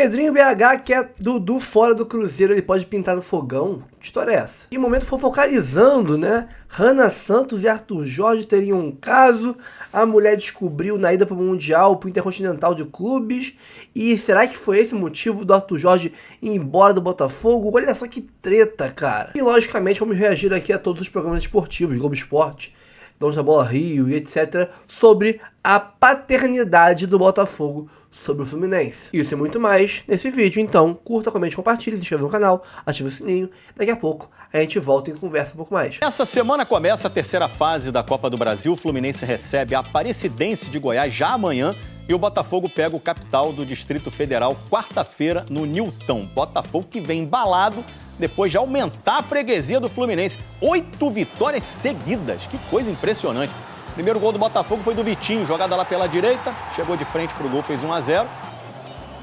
Pedrinho BH quer Dudu fora do Cruzeiro, ele pode pintar no fogão? Que história é essa? E momento fofocalizando, né? Hannah Santos e Arthur Jorge teriam um caso, a mulher descobriu na ida para o Mundial, para o Intercontinental de Clubes, e será que foi esse o motivo do Arthur Jorge ir embora do Botafogo? Olha só que treta, cara. E logicamente vamos reagir aqui a todos os programas esportivos, Globo Esporte, Donos da Bola Rio e etc, sobre a paternidade do Botafogo sobre o Fluminense. Isso e muito mais nesse vídeo, então curta, comente, compartilhe, se inscreva no canal, ative o sininho, daqui a pouco a gente volta e conversa um pouco mais. Essa semana começa a terceira fase da Copa do Brasil, o Fluminense recebe a Aparecidense de Goiás já amanhã e o Botafogo pega o Capital do Distrito Federal quarta-feira no Nilton. Botafogo que vem embalado depois de aumentar a freguesia do Fluminense. 8 vitórias seguidas, que coisa impressionante. Primeiro gol do Botafogo foi do Vitinho, jogada lá pela direita, chegou de frente pro gol, fez 1-0.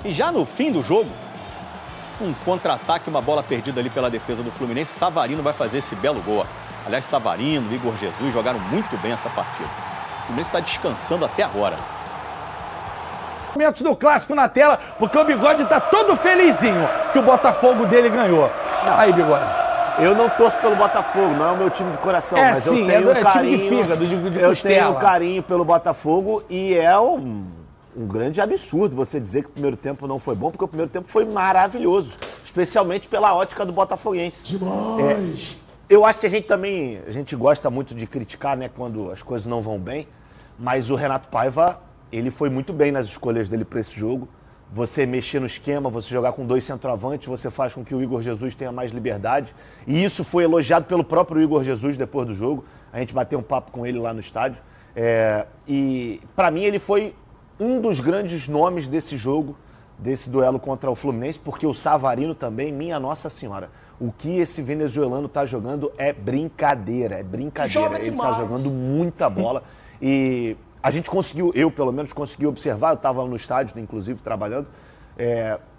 E já no fim do jogo, um contra-ataque, uma bola perdida ali pela defesa do Fluminense, Savarino vai fazer esse belo gol. Aliás, Savarino, Igor Jesus jogaram muito bem essa partida. O Fluminense está descansando até agora. Momentos do clássico na tela, porque o Bigode tá todo felizinho que o Botafogo dele ganhou. Aí, Bigode. Eu não torço pelo Botafogo, não é o meu time de coração, mas sim, eu tenho um carinho, time de fígado, de eu costela. tenho um carinho pelo Botafogo e é um grande absurdo você dizer que o primeiro tempo não foi bom, porque o primeiro tempo foi maravilhoso, especialmente pela ótica do botafoguense. Demais! Eu acho que a gente gosta muito de criticar, né, quando as coisas não vão bem, mas o Renato Paiva, ele foi muito bem nas escolhas dele para esse jogo. Você mexer no esquema, você jogar com 2 centroavantes, você faz com que o Igor Jesus tenha mais liberdade. E isso foi elogiado pelo próprio Igor Jesus depois do jogo. A gente bateu um papo com ele lá no estádio. E para mim ele foi um dos grandes nomes desse jogo, desse duelo contra o Fluminense, porque o Savarino também, minha Nossa Senhora. O que esse venezuelano tá jogando é brincadeira, é brincadeira. Ele tá jogando muita bola e a gente conseguiu, eu pelo menos consegui observar, eu estava no estádio, inclusive, trabalhando,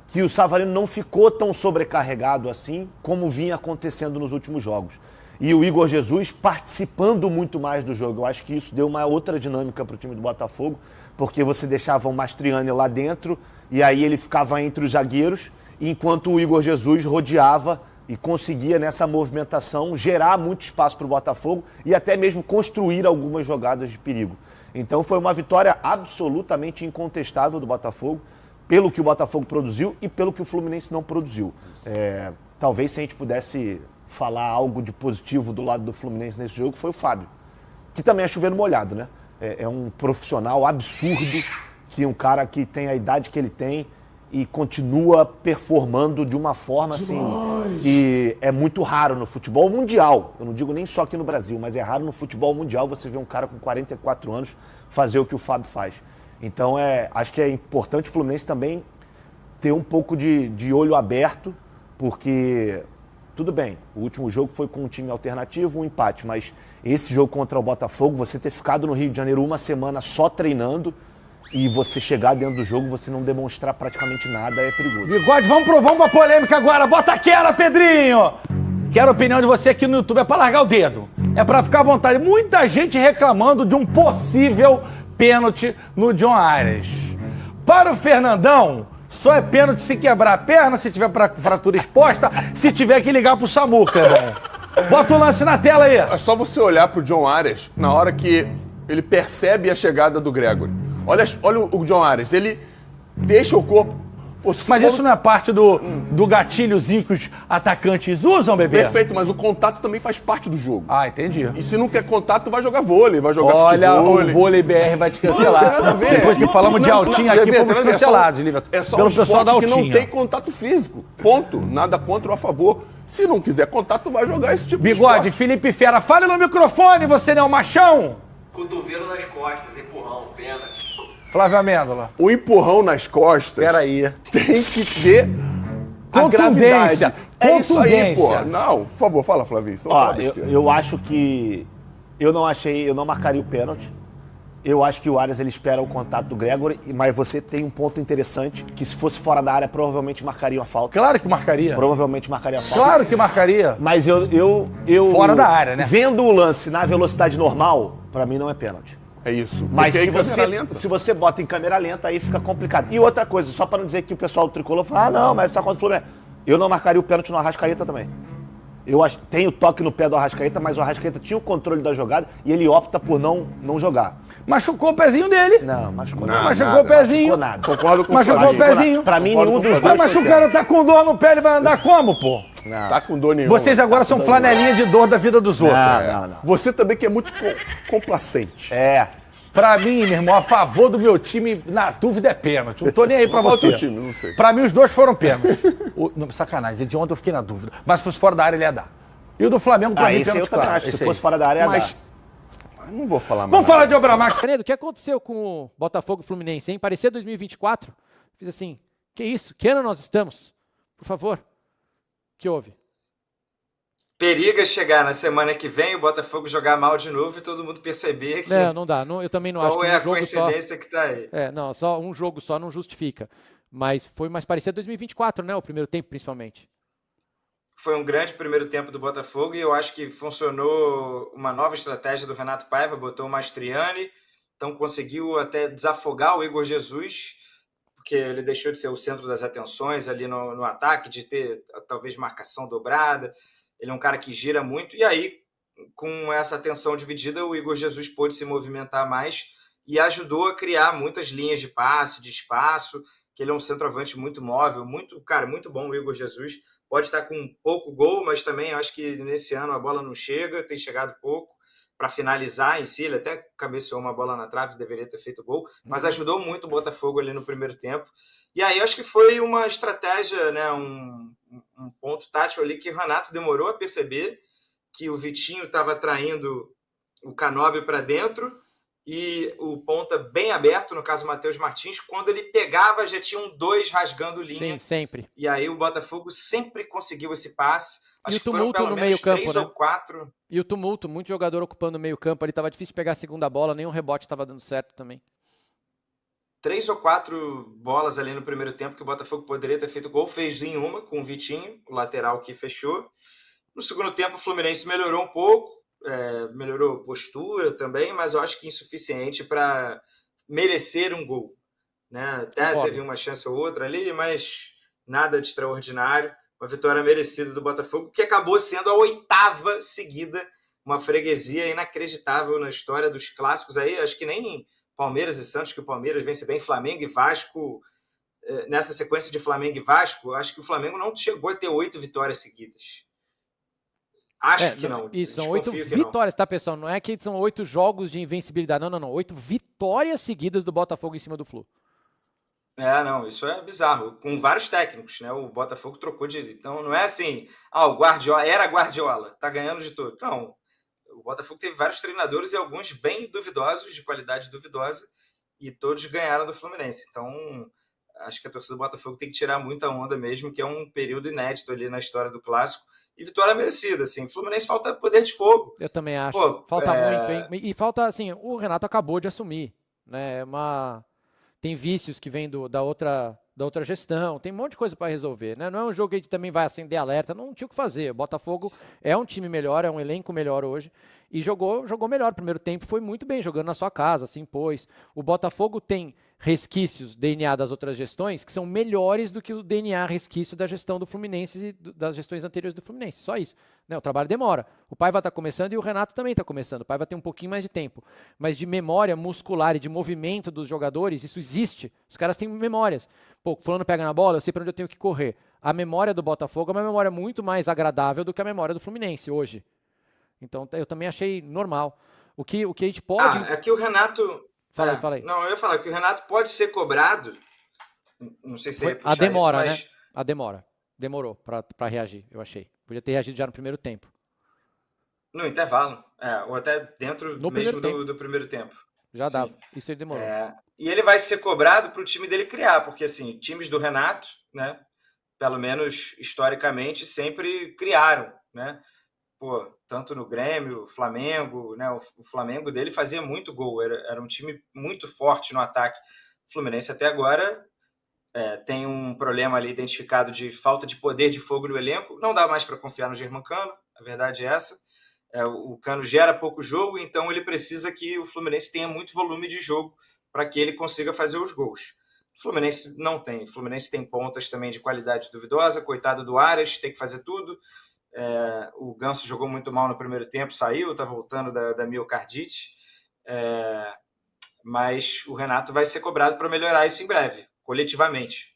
que o Savarino não ficou tão sobrecarregado assim como vinha acontecendo nos últimos jogos. E o Igor Jesus participando muito mais do jogo. Eu acho que isso deu uma outra dinâmica para o time do Botafogo, porque você deixava o Mastriani lá dentro e aí ele ficava entre os zagueiros, enquanto o Igor Jesus rodeava e conseguia, nessa movimentação, gerar muito espaço para o Botafogo e até mesmo construir algumas jogadas de perigo. Então foi uma vitória absolutamente incontestável do Botafogo, pelo que o Botafogo produziu e pelo que o Fluminense não produziu. Talvez se a gente pudesse falar algo de positivo do lado do Fluminense nesse jogo, foi o Fábio, que também é chovendo molhado, né? É um profissional absurdo, que um cara que tem a idade que ele tem e continua performando de uma forma assim, que é muito raro no futebol mundial. Eu não digo nem só aqui no Brasil, mas é raro no futebol mundial você ver um cara com 44 anos fazer o que o Fábio faz. Então, acho que é importante o Fluminense também ter um pouco de olho aberto, porque, tudo bem, o último jogo foi com um time alternativo, um empate, mas esse jogo contra o Botafogo, você ter ficado no Rio de Janeiro uma semana só treinando, e você chegar dentro do jogo, você não demonstrar praticamente nada, é perigoso. Bigode, vamos pra polêmica agora. Bota aquela, Pedrinho! Quero a opinião de você aqui no YouTube. É pra largar o dedo. É pra ficar à vontade. Muita gente reclamando de um possível pênalti no John Arias. Para o Fernandão, só é pênalti se quebrar a perna, se tiver fratura exposta, se tiver que ligar pro SAMU, cara. Bota o lance na tela aí. É só você olhar pro John Arias na hora que ele percebe a chegada do Gregory. Olha o John Arias, ele deixa o corpo... Pô, mas isso não é parte do gatilhozinho que os atacantes usam, bebê? Perfeito, mas o contato também faz parte do jogo. Ah, entendi. E se não quer contato, vai jogar vôlei, vai jogar futebol. Olha, o vôlei BR vai te cancelar. Não, não Depois que falamos de Altinha aqui, fomos cancelados, Lívia. É só pelo pessoal da Altinha. Que não tem contato físico. Ponto. Nada contra ou a favor. Se não quiser contato, vai jogar esse tipo de esporte. Bigode, Felipe Fera, fale no microfone, você não é um machão? Cotovelo nas costas, empurrão, pênalti. Flávio Amêndola. O empurrão nas costas. Peraí. Tem que ter a gravidade. É isso aí, pô. Não, por favor, fala, Flavinho. Eu acho que eu não marcaria o pênalti. Eu acho que o Arias ele espera o contato do Gregory, mas você tem um ponto interessante, que se fosse fora da área, provavelmente marcaria a falta. Claro que marcaria. Provavelmente marcaria a falta. Claro que marcaria. Mas eu fora da área, né? Vendo o lance na velocidade normal, pra mim não é pênalti. É isso. Mas Porque se aí câmera lenta. se você bota em câmera lenta, aí fica complicado. E outra coisa, só para não dizer que o pessoal do Tricolor fala, não, mas só contra o Fluminense. Eu não marcaria o pênalti no Arrascaeta também. Tenho toque no pé do Arrascaeta, mas o Arrascaeta tinha o controle da jogada e ele opta por não jogar. Machucou o pezinho dele. Não, machucou Não, nada. Machucou o pezinho. Machucou nada. Concordo com Machucou Fabinho. o pezinho. Pra mim, Concordo nenhum com dos o dois. Mas foi o cara tá com dor no pé, ele vai andar como, pô? Não. Tá com dor nenhuma. Vocês agora são flanelinha de dor da vida dos outros. Não. Você também que é muito complacente. É. Pra mim, meu irmão, a favor do meu time, na dúvida é pênalti. Não tô nem aí pra Qual é o você. teu time? Não sei. Pra mim, os dois foram pênaltis. Não, sacanagem, de ontem eu fiquei na dúvida. Mas se fosse fora da área, ele ia dar. E o do Flamengo, pra mim, Esse pênalti eu também claro. acho. Se Esse fosse aí. fora da área, ia Mas dar. não vou falar mais. Vamos falar de nada. Obramax. Canedo, o que aconteceu com o Botafogo e Fluminense, hein? Parecia 2024. Fiz assim, que isso? Que ano nós estamos? Por favor. O que houve? Periga chegar na semana que vem, o Botafogo jogar mal de novo e todo mundo perceber que Não dá. Eu também não acho qual que é a um jogo só... coincidência que tá aí. Não, só um jogo só não justifica. Mas foi mais parecido 2024, né? O primeiro tempo, principalmente. Foi um grande primeiro tempo do Botafogo e eu acho que funcionou uma nova estratégia do Renato Paiva, botou o Mastriani, então conseguiu até desafogar o Igor Jesus, porque ele deixou de ser o centro das atenções ali no ataque, de ter talvez marcação dobrada. Ele é um cara que gira muito, e aí, com essa atenção dividida, o Igor Jesus pôde se movimentar mais e ajudou a criar muitas linhas de passe, de espaço, que ele é um centroavante muito móvel, muito bom o Igor Jesus. Pode estar com pouco gol, mas também acho que nesse ano a bola não chega, tem chegado pouco para finalizar em si. Ele até cabeceou uma bola na trave, deveria ter feito gol, mas ajudou muito o Botafogo ali no primeiro tempo. E aí acho que foi uma estratégia, né, um ponto tático ali que o Renato demorou a perceber, que o Vitinho estava traindo o Canóbio para dentro e o ponta bem aberto, no caso o Matheus Martins. Quando ele pegava, já tinham dois rasgando linha. Sim, sempre. E aí o Botafogo sempre conseguiu esse passe. Acho E o que foram tumulto pelo no menos meio-campo, 3 né? ou 4. E o tumulto, muito jogador ocupando o meio campo. Ali tava difícil de pegar a segunda bola, nenhum rebote estava dando certo também. 3 ou 4 bolas ali no primeiro tempo que o Botafogo poderia ter feito gol. Fez em uma com o Vitinho, o lateral que fechou. No segundo tempo o Fluminense melhorou um pouco, melhorou postura também, mas eu acho que insuficiente para merecer um gol, né? Até teve uma chance ou outra ali, mas nada de extraordinário. Uma vitória merecida do Botafogo, que acabou sendo a 8ª seguida, uma freguesia inacreditável na história dos clássicos aí. Acho que nem Palmeiras e Santos, que o Palmeiras vence bem, Flamengo e Vasco, nessa sequência de Flamengo e Vasco, acho que o Flamengo não chegou a ter 8 vitórias seguidas. Acho que não. Isso, são 8 vitórias, tá, pessoal? Não é que são 8 jogos de invencibilidade, não. 8 vitórias seguidas do Botafogo em cima do Flu. Não, isso é bizarro, com vários técnicos, né? O Botafogo trocou de... Então não é assim, o Guardiola, era Guardiola, tá ganhando de tudo. Não, o Botafogo teve vários treinadores e alguns bem duvidosos, de qualidade duvidosa, e todos ganharam do Fluminense. Então, acho que a torcida do Botafogo tem que tirar muita onda mesmo, que é um período inédito ali na história do Clássico, e vitória merecida, assim. Fluminense falta poder de fogo. Eu também acho. Falta muito, hein? E falta, assim, o Renato acabou de assumir, né? Tem vícios que vêm da outra gestão, tem um monte de coisa para resolver, né? Não é um jogo que a gente também vai acender alerta, não tinha o que fazer. O Botafogo é um time melhor, é um elenco melhor hoje, e jogou melhor. O primeiro tempo foi muito bem, jogando na sua casa, se impôs. O Botafogo tem resquícios, DNA das outras gestões, que são melhores do que o DNA resquício da gestão do Fluminense e das gestões anteriores do Fluminense. Só isso, né? O trabalho demora. O Paiva está começando e o Renato também está começando. O Paiva tem um pouquinho mais de tempo. Mas de memória muscular e de movimento dos jogadores, isso existe. Os caras têm memórias. Pô, o fulano pega na bola, eu sei para onde eu tenho que correr. A memória do Botafogo é uma memória muito mais agradável do que a memória do Fluminense hoje. Então, eu também achei normal. O que a gente pode... É que o Renato... Fala aí. Não, eu ia falar que o Renato pode ser cobrado, não sei se você ia puxar a demora, isso, mas... né? A demora. Demorou para reagir, eu achei. Podia ter reagido já no primeiro tempo. No intervalo, ou até dentro No mesmo do primeiro tempo. Já Sim. dava, isso ele demorou. E ele vai ser cobrado para o time dele criar, porque assim, times do Renato, né, pelo menos historicamente, sempre criaram, né? Pô, tanto no Grêmio, Flamengo, né? O Flamengo dele fazia muito gol, era um time muito forte no ataque. O Fluminense até agora tem um problema ali identificado de falta de poder de fogo no elenco, não dá mais para confiar no Germancano, a verdade é essa. O Cano gera pouco jogo, então ele precisa que o Fluminense tenha muito volume de jogo para que ele consiga fazer os gols. O Fluminense não tem. O Fluminense tem pontas também de qualidade duvidosa. Coitado do Arias, tem que fazer tudo. O Ganso jogou muito mal no primeiro tempo, saiu, está voltando da miocardite. Mas o Renato vai ser cobrado para melhorar isso em breve, coletivamente,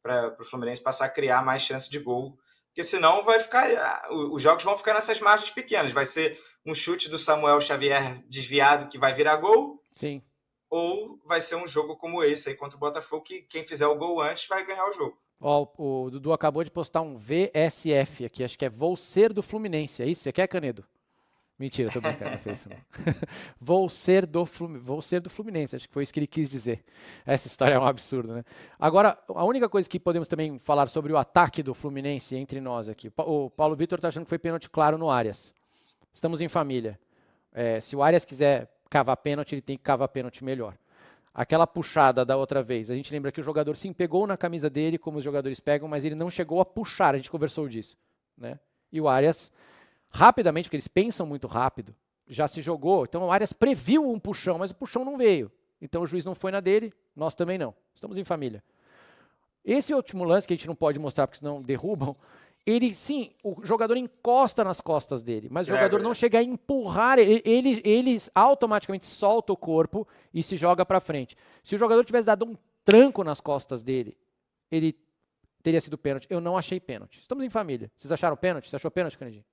para o Fluminense passar a criar mais chance de gol. Porque senão os jogos vão ficar nessas margens pequenas. Vai ser um chute do Samuel Xavier desviado que vai virar gol. Sim. Ou vai ser um jogo como esse aí contra o Botafogo, que quem fizer o gol antes vai ganhar o jogo. O Dudu acabou de postar um VSF aqui, acho que é Vou Ser do Fluminense. É isso? Você quer, Canedo? Mentira, tô brincando, não fez isso não. Vou ser do Fluminense, acho que foi isso que ele quis dizer. Essa história é um absurdo, né? Agora, a única coisa que podemos também falar sobre o ataque do Fluminense entre nós aqui. O Paulo Vitor tá achando que foi pênalti claro no Arias. Estamos em família. Se o Arias quiser cavar pênalti, ele tem que cavar pênalti melhor. Aquela puxada da outra vez, a gente lembra que o jogador sim pegou na camisa dele, como os jogadores pegam, mas ele não chegou a puxar, a gente conversou disso, né? E o Arias, rapidamente, porque eles pensam muito rápido, já se jogou, então o Arias previu um puxão, mas o puxão não veio. Então o juiz não foi na dele, nós também não. Estamos em família. Esse último lance, que a gente não pode mostrar porque senão derrubam, ele, sim, o jogador encosta nas costas dele, mas o jogador não chega a empurrar, ele automaticamente solta o corpo e se joga para frente. Se o jogador tivesse dado um tranco nas costas dele, ele teria sido pênalti. Eu não achei pênalti. Estamos em família. Vocês acharam pênalti? Você achou pênalti, Canedinho?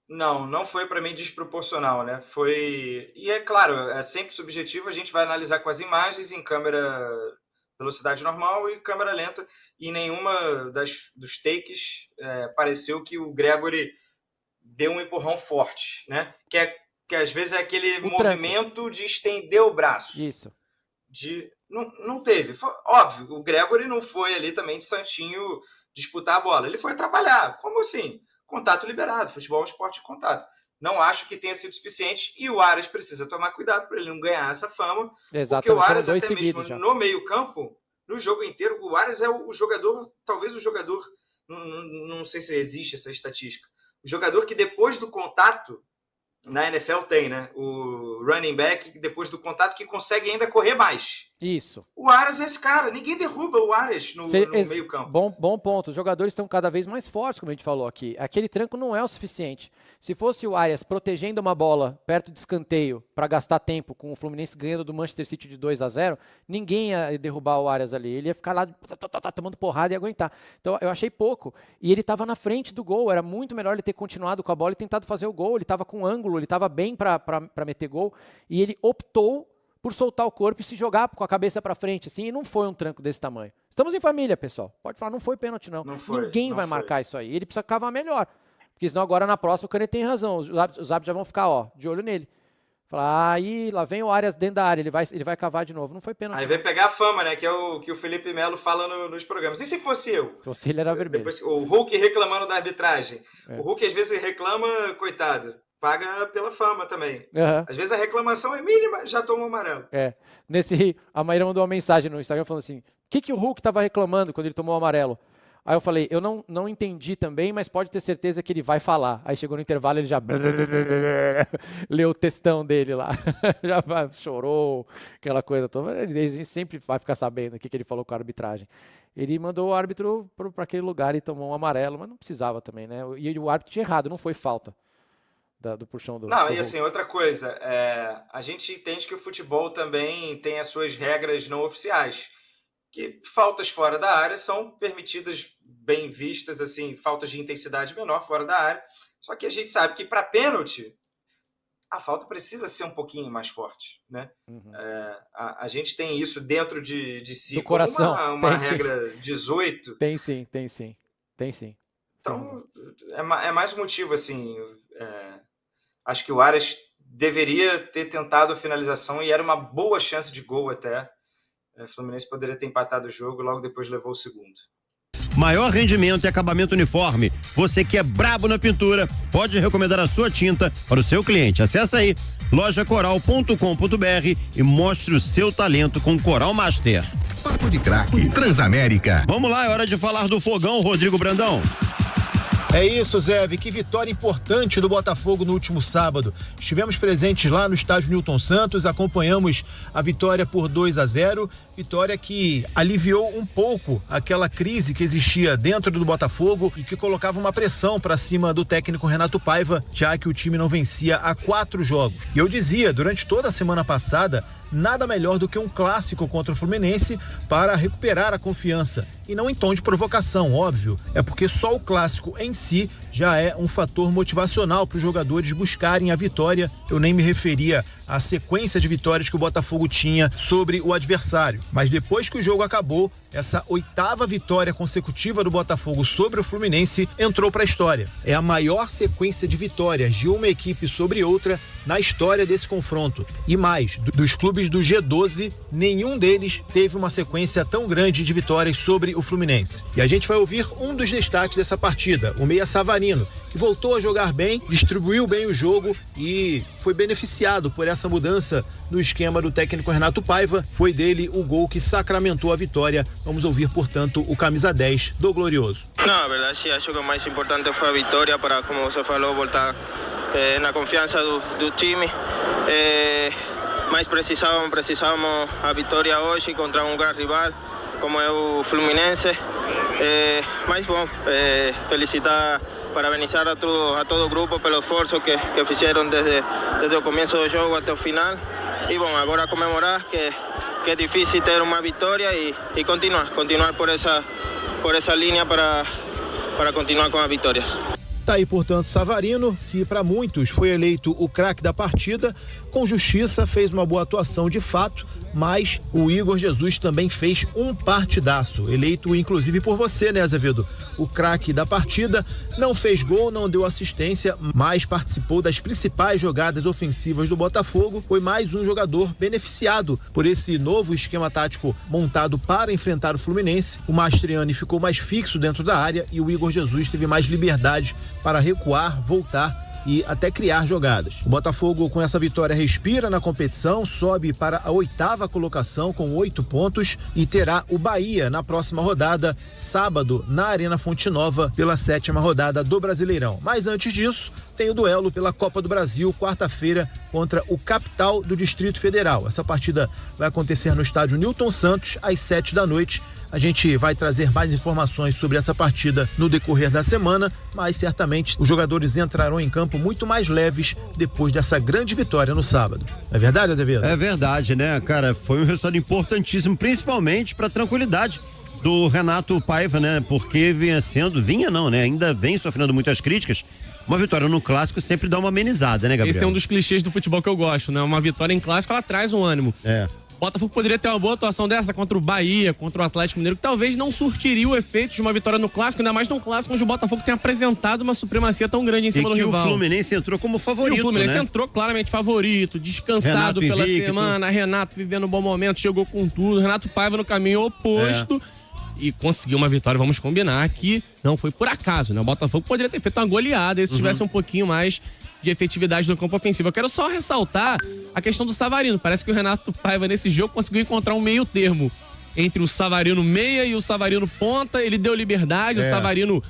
Não foi para mim desproporcional, né? Foi, e é claro, é sempre subjetivo, a gente vai analisar com as imagens em câmera velocidade normal e câmera lenta, e nenhuma dos takes pareceu que o Gregori deu um empurrão forte, né? Que às vezes é aquele movimento de estender o braço. Isso. Não teve. Óbvio, o Gregori não foi ali também de santinho disputar a bola. Ele foi atrapalhar. Como assim? Contato liberado. Futebol é um esporte de contato. Não acho que tenha sido suficiente, e o Arias precisa tomar cuidado para ele não ganhar essa fama. Exatamente. Porque o Arias, até mesmo no meio-campo, no jogo inteiro, o Arias é o jogador, talvez o jogador, não sei se existe essa estatística, o jogador que depois do contato, na NFL tem, né? O running back, depois do contato, que consegue ainda correr mais. Isso. O Arias é esse cara. Ninguém derruba o Arias no meio campo. Bom ponto. Os jogadores estão cada vez mais fortes, como a gente falou aqui. Aquele tranco não é o suficiente. Se fosse o Arias protegendo uma bola perto de escanteio para gastar tempo, com o Fluminense ganhando do Manchester City de 2-0, ninguém ia derrubar o Arias ali. Ele ia ficar lá tomando porrada e aguentar. Então eu achei pouco. E ele estava na frente do gol. Era muito melhor ele ter continuado com a bola e tentado fazer o gol. Ele estava com ângulo, ele estava bem para meter gol. E ele optou por soltar o corpo e se jogar com a cabeça para frente, assim, e não foi um tranco desse tamanho. Estamos em família, pessoal. Pode falar, não foi pênalti, não. Ninguém vai marcar isso aí. Ele precisa cavar melhor. Porque senão agora na próxima o Canet tem razão. Os árbitros já vão ficar, de olho nele. Falar, aí lá vem o Arias dentro da área, ele vai cavar de novo. Não foi pênalti. Aí vai pegar a fama, né? Que é o que o Felipe Melo fala nos programas. E se fosse eu? Se fosse ele, era vermelho. Depois, o Hulk reclamando da arbitragem. O Hulk às vezes reclama, coitado. Paga pela fama também. Uhum. Às vezes a reclamação é mínima, já toma um amarelo. A Maíra mandou uma mensagem no Instagram falando assim, o que o Hulk estava reclamando quando ele tomou o amarelo? Aí eu falei, eu não entendi também, mas pode ter certeza que ele vai falar. Aí chegou no intervalo, ele já leu o textão dele lá. Já chorou, aquela coisa toda. A gente sempre vai ficar sabendo o que ele falou com a arbitragem. Ele mandou o árbitro para aquele lugar e tomou um amarelo, mas não precisava também, né? E o árbitro tinha errado, não foi falta. Do puxão do... Não, e assim, outra coisa, a gente entende que o futebol também tem as suas regras não oficiais, que faltas fora da área são permitidas, bem vistas, assim, faltas de intensidade menor fora da área, só que a gente sabe que para pênalti, a falta precisa ser um pouquinho mais forte, né? Uhum. A gente tem isso dentro de si, do coração. Uma regra sim. 18. Tem sim. Então, é mais um motivo, assim... Acho que o Arias deveria ter tentado a finalização e era uma boa chance de gol até. O Fluminense poderia ter empatado o jogo e logo depois levou o segundo. Maior rendimento e acabamento uniforme. Você que é brabo na pintura, pode recomendar a sua tinta para o seu cliente. Acesse aí lojacoral.com.br e mostre o seu talento com Coral Master. Papo de craque, Transamérica. Vamos lá, é hora de falar do Fogão, Rodrigo Brandão. É isso, Zé. Que vitória importante do Botafogo no último sábado. Estivemos presentes lá no estádio Newton Santos, acompanhamos a vitória por 2-0, vitória que aliviou um pouco aquela crise que existia dentro do Botafogo e que colocava uma pressão para cima do técnico Renato Paiva, já que o time não vencia há 4 jogos. E eu dizia, durante toda a semana passada, nada melhor do que um clássico contra o Fluminense para recuperar a confiança. E não em tom de provocação, óbvio. É porque só o clássico em si já é um fator motivacional para os jogadores buscarem a vitória. Eu nem me referia à sequência de vitórias que o Botafogo tinha sobre o adversário. Mas depois que o jogo acabou, essa 8ª vitória consecutiva do Botafogo sobre o Fluminense entrou para a história. É a maior sequência de vitórias de uma equipe sobre outra na história desse confronto. E mais, dos clubes do G12, nenhum deles teve uma sequência tão grande de vitórias sobre o Fluminense. E a gente vai ouvir um dos destaques dessa partida, o meia Savarino, que voltou a jogar bem, distribuiu bem o jogo e foi beneficiado por essa mudança no esquema do técnico Renato Paiva. Foi dele o gol que sacramentou a vitória. Vamos ouvir, portanto, o camisa 10 do Glorioso. Não, a verdade, sim, acho que o mais importante foi a vitória para, como você falou, voltar na confiança do time. Mas precisávamos a vitória hoje contra um grande rival como é o Fluminense. Mas bom, felicitar, parabenizar a todo o grupo pelo esforço que fizeram desde o começo do jogo até o final. E bom, agora comemorar que é difícil ter uma vitória e continuar por essa linha para continuar com as vitórias. Tá aí, portanto, Savarino, que para muitos foi eleito o craque da partida, com justiça, fez uma boa atuação de fato, mas o Igor Jesus também fez um partidaço, eleito inclusive por você, né, Azevedo? O craque da partida, não fez gol, não deu assistência, mas participou das principais jogadas ofensivas do Botafogo, foi mais um jogador beneficiado por esse novo esquema tático montado para enfrentar o Fluminense. O Mastriani ficou mais fixo dentro da área e o Igor Jesus teve mais liberdade para recuar, voltar e até criar jogadas. O Botafogo, com essa vitória, respira na competição, sobe para a 8ª colocação com 8 pontos e terá o Bahia na próxima rodada, sábado, na Arena Fonte Nova, pela 7ª rodada do Brasileirão. Mas antes disso, tem o duelo pela Copa do Brasil, quarta-feira, contra o Capital do Distrito Federal. Essa partida vai acontecer no estádio Newton Santos, às 7 da noite. A gente vai trazer mais informações sobre essa partida no decorrer da semana, mas certamente os jogadores entrarão em campo muito mais leves depois dessa grande vitória no sábado. É verdade, Azevedo? É verdade, né, cara? Foi um resultado importantíssimo, principalmente para a tranquilidade do Renato Paiva, né? Porque ainda vem sofrendo muitas críticas. Uma vitória no clássico sempre dá uma amenizada, né, Gabriel? Esse é um dos clichês do futebol que eu gosto, né? Uma vitória em clássico, ela traz um ânimo. Botafogo poderia ter uma boa atuação dessa contra o Bahia, contra o Atlético Mineiro, que talvez não surtiria o efeito de uma vitória no clássico, ainda mais num clássico onde o Botafogo tem apresentado uma supremacia tão grande em cima do rival. E que o Fluminense entrou como favorito, e o Fluminense né? entrou claramente favorito, descansado Renato pela invicto. semana, Renato vivendo um bom momento, chegou com tudo, Renato Paiva no caminho oposto. E conseguiu uma vitória, vamos combinar que não foi por acaso, né? O Botafogo poderia ter feito uma goleada se tivesse um pouquinho mais de efetividade no campo ofensivo. Eu quero só ressaltar a questão do Savarino. Parece que o Renato Paiva nesse jogo conseguiu encontrar um meio termo entre o Savarino meia e o Savarino ponta. Ele deu liberdade, o Savarino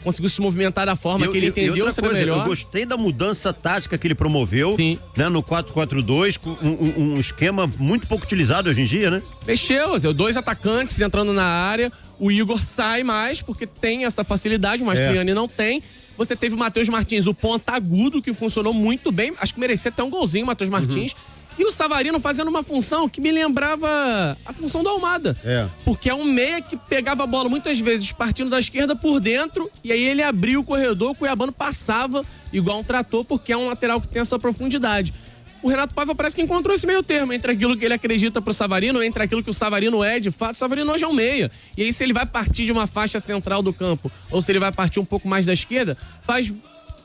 conseguiu se movimentar da forma que ele entendeu ser melhor. Eu gostei da mudança tática que ele promoveu, né, no 4-4-2, um esquema muito pouco utilizado hoje em dia, né? Mexeu, 2 atacantes entrando na área, o Igor sai mais porque tem essa facilidade, o Mastriani não tem. Você teve o Matheus Martins, o ponta agudo, que funcionou muito bem, acho que merecia até um golzinho o Matheus Martins. E o Savarino fazendo uma função que me lembrava a função do Almada. Porque é um meia que pegava a bola muitas vezes partindo da esquerda por dentro, e aí ele abria o corredor, o Cuiabano passava igual um trator, porque é um lateral que tem essa profundidade. O Renato Paiva parece que encontrou esse meio termo entre aquilo que ele acredita pro Savarino, entre aquilo que o Savarino é de fato. O Savarino hoje é um meia. E aí, se ele vai partir de uma faixa central do campo, ou se ele vai partir um pouco mais da esquerda, faz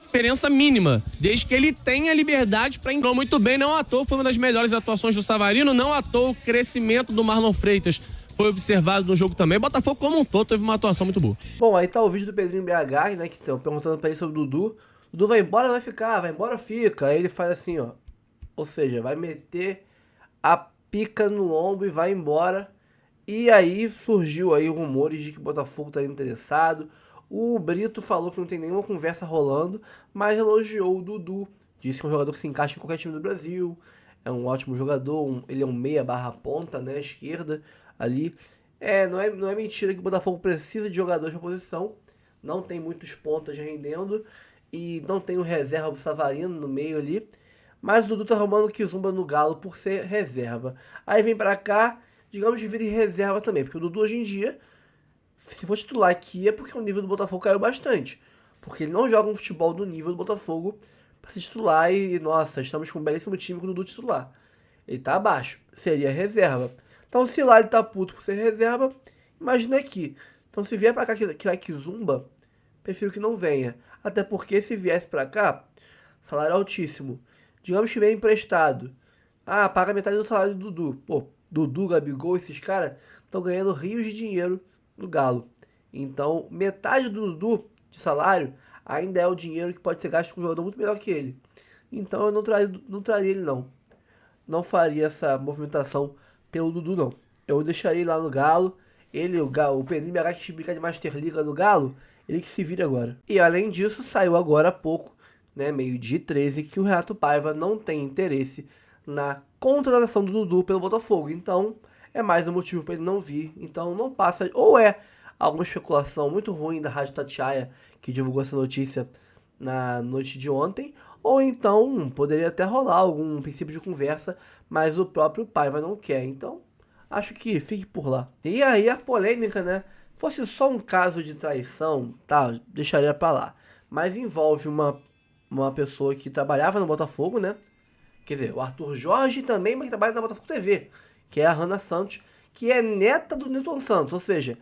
diferença mínima, desde que ele tenha liberdade para entrar muito bem. Não à toa foi uma das melhores atuações do Savarino, não à toa o crescimento do Marlon Freitas foi observado no jogo também. O Botafogo como um todo teve uma atuação muito boa. Bom, aí tá o vídeo do Pedrinho BH, né, que estão perguntando pra ele sobre o Dudu. Dudu vai embora ou vai ficar? Vai embora ou fica? Aí ele faz assim, ó. Ou seja, vai meter a pica no ombro e vai embora. E aí surgiu aí rumores de que o Botafogo estaria interessado. O Brito falou que não tem nenhuma conversa rolando, mas elogiou o Dudu. Disse que é um jogador que se encaixa em qualquer time do Brasil, é um ótimo jogador, ele é um meia/ponta, né, esquerda, ali. Não é mentira que o Botafogo precisa de jogadores de posição, não tem muitos pontas rendendo, e não tem o reserva do Savarino no meio ali, mas o Dudu tá arrumando que zumba no Galo por ser reserva. Aí vem pra cá, digamos que vira em reserva também, porque o Dudu hoje em dia, se for titular aqui, é porque o nível do Botafogo caiu bastante. Porque ele não joga um futebol do nível do Botafogo para se titular e, nossa, estamos com um belíssimo time com o Dudu titular. Ele tá abaixo, seria reserva. Então, se lá ele tá puto por ser reserva, imagina aqui. Então, se vier pra cá que zumba, prefiro que não venha. Até porque, se viesse pra cá, salário altíssimo. Digamos que vem emprestado. Ah, paga metade do salário do Dudu. Pô, Dudu, Gabigol, esses caras estão ganhando rios de dinheiro no Galo. Então, metade do Dudu de salário ainda é o dinheiro que pode ser gasto com um jogador muito melhor que ele. Então, eu não traria ele, não. Não faria essa movimentação pelo Dudu, não. Eu deixaria ele lá no Galo. O Pedrinho BH que brincar de Master Liga no Galo, ele que se vire agora. E, além disso, saiu agora há pouco, né, meio-dia 13, que o Renato Paiva não tem interesse na contratação do Dudu pelo Botafogo. Então, é mais um motivo para ele não vir. Então, não passa... Ou é alguma especulação muito ruim da Rádio Tatiaia, que divulgou essa notícia na noite de ontem, ou então poderia até rolar algum princípio de conversa, mas o próprio Paiva não quer. Então, acho que fique por lá. E aí a polêmica, né? Fosse só um caso de traição, tá, deixaria pra lá. Mas envolve uma pessoa que trabalhava no Botafogo, né? Quer dizer, o Arthur Jorge também, mas trabalha na Botafogo TV, que é a Hannah Santos, que é neta do Newton Santos, ou seja,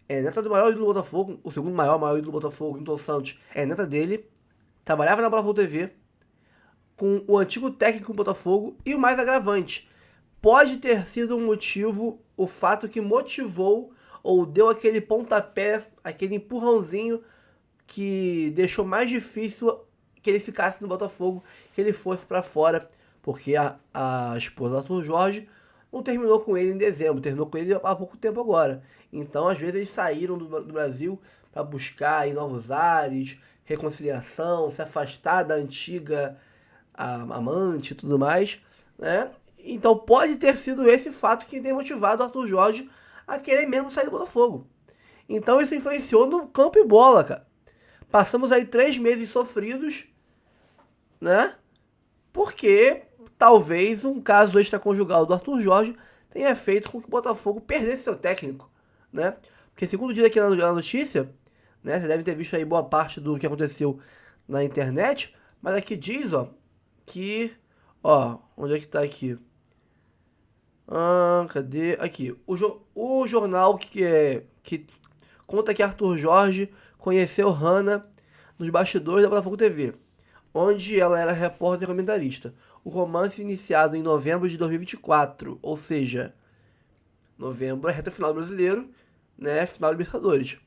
é neta do maior ídolo do Botafogo, o segundo maior ídolo do Botafogo, Newton Santos, é neta dele, trabalhava na Botafogo TV, com o antigo técnico do Botafogo, e o mais agravante, pode ter sido um motivo, o fato que motivou, ou deu aquele pontapé, aquele empurrãozinho, que deixou mais difícil que ele ficasse no Botafogo, que ele fosse para fora, porque a esposa do Arthur Jorge não terminou com ele em dezembro, terminou com ele há pouco tempo agora. Então, às vezes, eles saíram do Brasil para buscar aí novos ares, reconciliação, se afastar da antiga amante e tudo mais, né? Então, pode ter sido esse fato que tem motivado o Arthur Jorge a querer mesmo sair do Botafogo. Então, isso influenciou no campo e bola, cara. Passamos aí 3 meses sofridos, né? Porque talvez um caso extraconjugal do Arthur Jorge tenha feito com que o Botafogo perdesse seu técnico, né? Porque segundo diz aqui na notícia, né? Você deve ter visto aí boa parte do que aconteceu na internet, mas aqui diz, ó, que, ó, onde é que tá aqui? Cadê? Aqui. O jornal que conta que Arthur Jorge conheceu Hannah nos bastidores da Botafogo TV, onde ela era repórter e comentarista. O romance iniciado em novembro de 2024, ou seja, novembro é reta final do Brasileiro, né, final da Libertadores.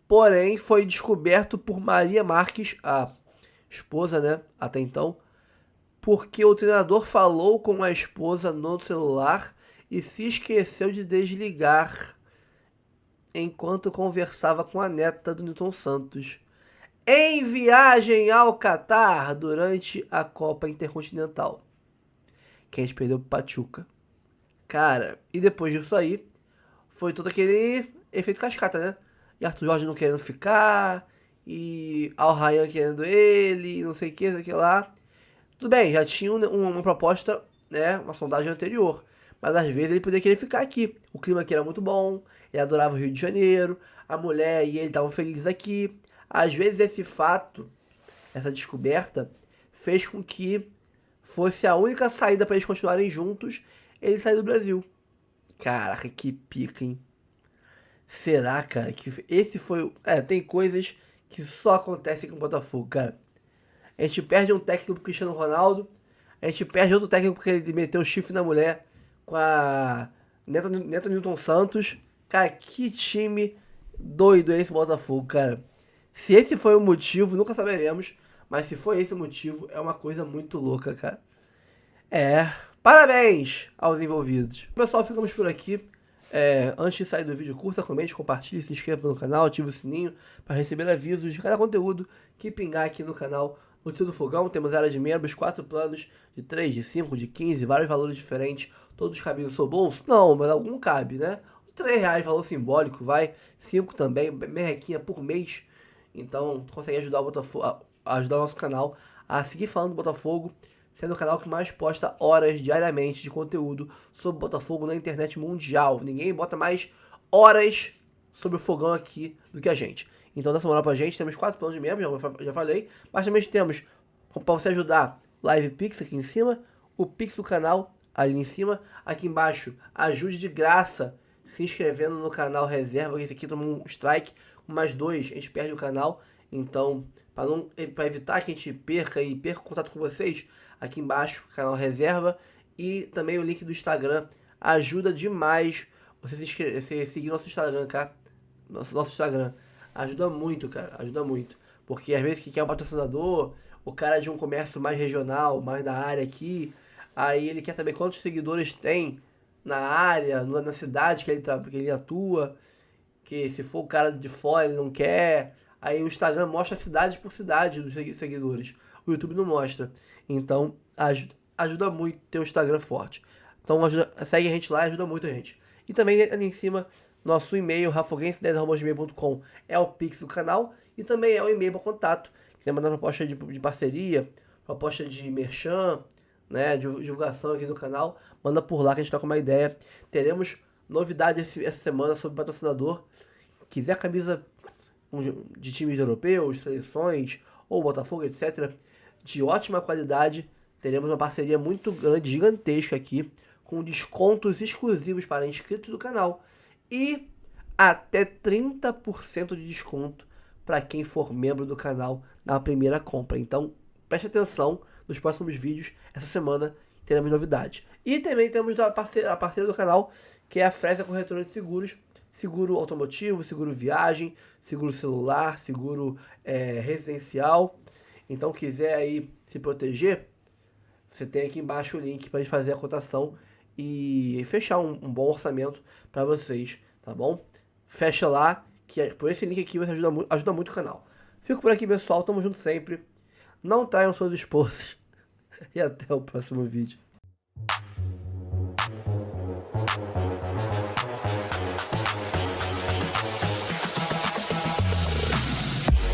Porém, foi descoberto por Maria Marques, a esposa, né, até então, porque o treinador falou com a esposa no celular e se esqueceu de desligar enquanto conversava com a neta do Newton Santos em viagem ao Catar durante a Copa Intercontinental, que a gente perdeu pro Pachuca. Cara, e depois disso aí, foi todo aquele efeito cascata, né? E Arthur Jorge não querendo ficar, e Al Rayyan querendo ele, não sei o que, sei que lá. Tudo bem, já tinha uma proposta, né, uma sondagem anterior, mas às vezes ele poderia querer ficar aqui. O clima aqui era muito bom, ele adorava o Rio de Janeiro, a mulher e ele estavam felizes aqui. Às vezes esse fato, essa descoberta, fez com que fosse a única saída para eles continuarem juntos, ele sair do Brasil. Caraca, que pica, hein? Será, cara, que esse foi... tem coisas que só acontecem com o Botafogo, cara. A gente perde um técnico pro Cristiano Ronaldo, a gente perde outro técnico porque ele meteu o chifre na mulher com a neta Newton Santos. Cara, que time doido é esse Botafogo, cara. Se esse foi o motivo, nunca saberemos, mas se foi esse o motivo, é uma coisa muito louca, cara. Parabéns aos envolvidos. Pessoal, ficamos por aqui. Antes de sair do vídeo, curta, comente, compartilhe, se inscreva no canal, ative o sininho para receber avisos de cada conteúdo que pingar aqui no canal Notícia do Fogão. Temos área de membros, 4 planos, de 3, de 5, de 15, vários valores diferentes, todos cabem no seu bolso? Não, mas algum cabe, né? R$3, valor simbólico, vai. 5 também, merrequinha por mês. Então, tu consegue ajudar o Botafogo, ajudar o nosso canal a seguir falando do Botafogo, sendo o canal que mais posta horas diariamente de conteúdo sobre o Botafogo na internet mundial. Ninguém bota mais horas sobre o Fogão aqui do que a gente. Então dá essa moral pra gente. Temos 4 planos de membros, já falei. Mas também temos, pra você ajudar, Live Pix aqui em cima, o Pix do canal ali em cima. Aqui embaixo, ajude de graça se inscrevendo no canal reserva. Esse aqui tomou um strike, mais 2 a gente perde o canal. Então, para evitar que a gente perca contato com vocês, aqui embaixo, canal reserva, e também o link do Instagram. Ajuda demais você seguir nosso Instagram, cara. Nosso Instagram. Ajuda muito, cara. Ajuda muito. Porque às vezes que quer um patrocinador, o cara é de um comércio mais regional, mais da área aqui, aí ele quer saber quantos seguidores tem na área, na cidade que ele atua, que se for o cara de fora ele não quer. Aí o Instagram mostra cidade por cidade dos seguidores. O YouTube não mostra. Então, ajuda muito ter o Instagram forte. Então, segue a gente lá e ajuda muito a gente. E também ali em cima, nosso e-mail, rafoguense10@gmail.com, é o Pix do canal. E também é o e-mail para contato. Quer mandar proposta de parceria, proposta de merchan, né, divulgação aqui do canal, manda por lá que a gente troca uma ideia. Teremos novidade essa semana sobre patrocinador. Quiser camisa de times europeus, seleções, ou Botafogo, etc., de ótima qualidade, teremos uma parceria muito grande, gigantesca aqui, com descontos exclusivos para inscritos do canal e até 30% de desconto para quem for membro do canal na primeira compra. Então, preste atenção nos próximos vídeos. Essa semana teremos novidades. E também temos a parceira do canal, que é a Fresa Corretora de Seguros. Seguro automotivo, seguro viagem, seguro celular, seguro residencial. Então, quiser aí se proteger, você tem aqui embaixo o link para fazer a cotação e fechar um bom orçamento para vocês, tá bom? Fecha lá, que por esse link aqui você ajuda muito o canal. Fico por aqui, pessoal. Tamo junto sempre. Não traiam suas esposas. E até o próximo vídeo.